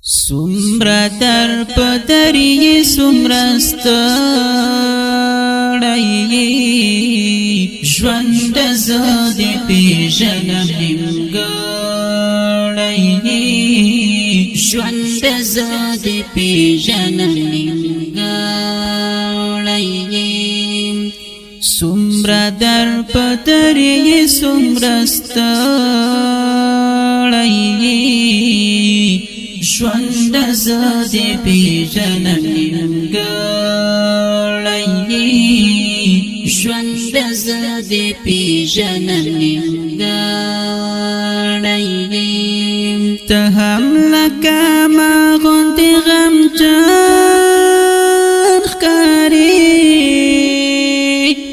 سمرا در پدری سمرا ستړی ژوند زاد پیژنم نیمګړی ژوند زاد پیژنم نیمګړی سمرا در پدری سمرا ستړی ژوند زاد پیژنم نیمګړی ژوند زاد پیژنم نیمګړی ته هم لکه ما غوندې غمجن ښکارې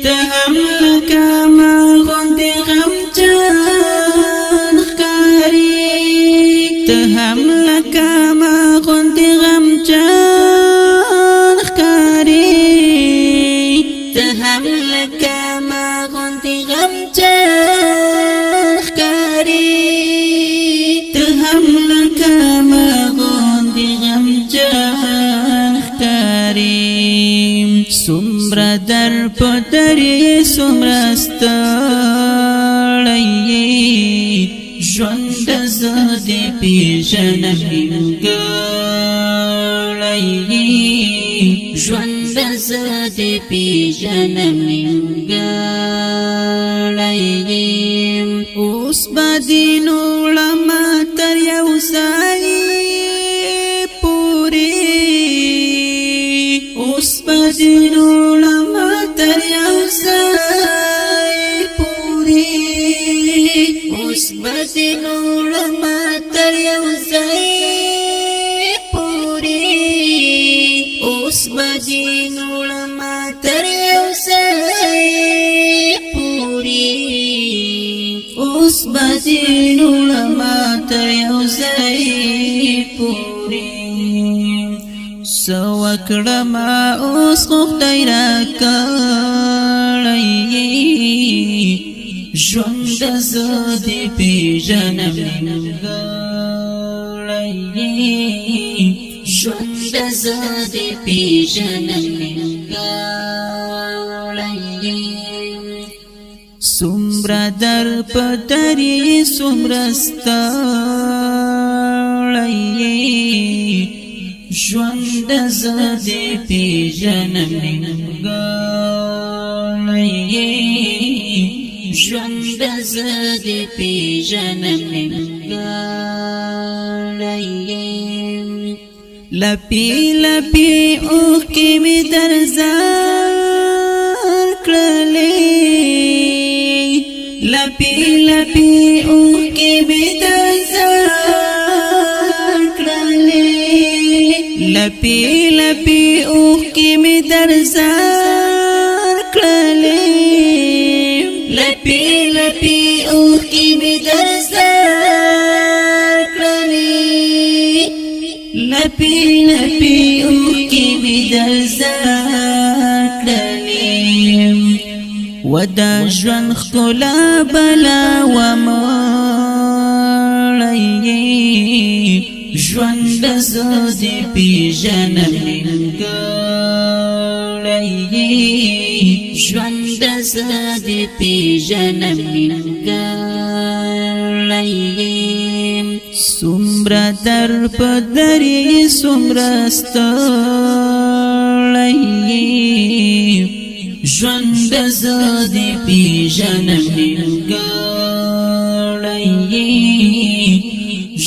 ته هم لکه ما غوندې غمجن ښکارې ته هم لکه ما غوندې غمجن ښکارې ته هم لکه ما غوندې غمجن ښکارې ته هم لکه ما غوندې غمجن ښکارې څومره در په درې څومره ستړی ژوند زه دې پیژنم نیمګړی ژوند زه دې پیژنم نیمګړی اوس به دې نوړم تر یو ځای پورې اوس به دې نوړم تر یو ځای پورې اوس به دې نوړم تر یو ځای پورې اوس به دې نوړم تر یو ځای پورې اوس به دې نوړم تر یو ځای پورې څه وکړم اوس خو خدای راکړی ژوند زه دې پیژنم نیمګړی ژوند زه دې پیژنم نیمګړی څومره در په درې څومره ستړی ژوند زه دې پیژنم نیمګړی ژوند زه دې پیژنم نیمګړی لپې لپې اوښکې مې در ځان کړلې لپې لپې اوښکې مې در ځان کړلې لپې لپې اوښکې مې در ځان کړلې لپې لپې اوښکې مې در ځان کړلې لپې لپې اوښکې مې در ځان کړلې و دا ژوند ښکلا بلا ومړی ژوند زه دې پیژنم نیمګړی ژوند زه دې پیژنم نیمګړی څومره در په درې څومره ستړی ژوند زه دې پیژنم نیمګړی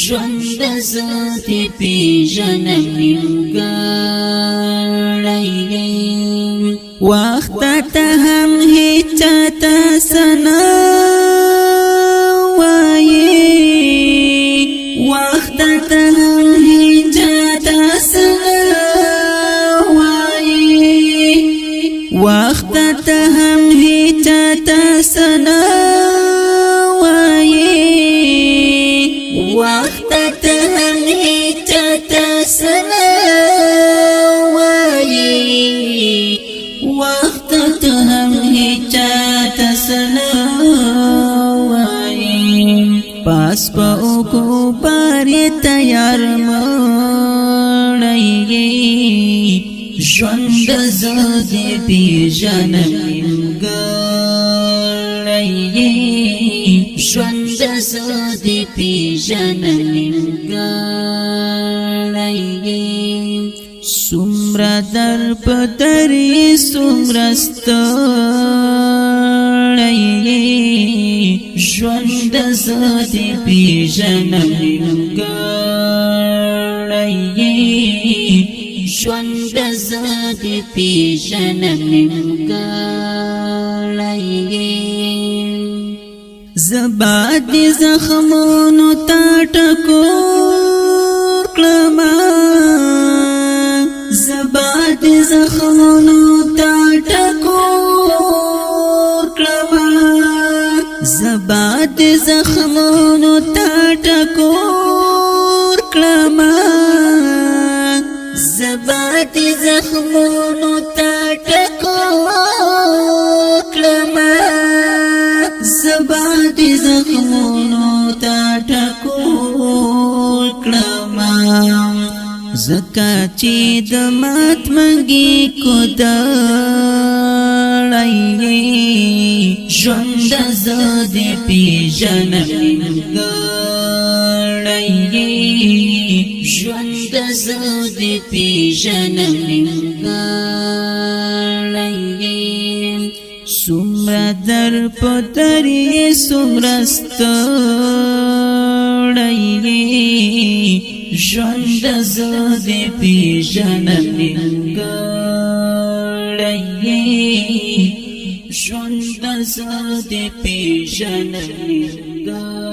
ژوند زه دې پیژنم نیمګړی وخت ته هم هیڅ ته سنا وایي وخت ته هم هیڅ ته سنا وایي وخت ته هم هیڅ ته سنا وایي وخت ته هم هیڅ ته سنا وایي وخت ته هم هیڅ ته سنا وایي پاس په کو بارې تیار مو ژوند زدي پیژنم نیمګړی ژوند زدي پیژنم نیمګړی سمرا در پدری سمرا ستړی ژوند زدي پیژنم نیمګړی ژوند زدي پیژنم نیمګړی زبا دي زخمونو تا ټکور کړما زبا دي زخمونو تا ټکور کړما زبا دي زخمونو تا ټکور کړما زبا دي زخمونو تا ټکور کړما زبا دي زخمونو تا ټکور کړما زکا چې د مات منګي کو دړای ژوند زدي پیژنم نیمګړی ژوند زدي پیژنم نیمګړی سمرا در پدری سمرا ستړی ژوند زدي پیژنم نیمګړی ژوند زدي پیژنم نیمګړی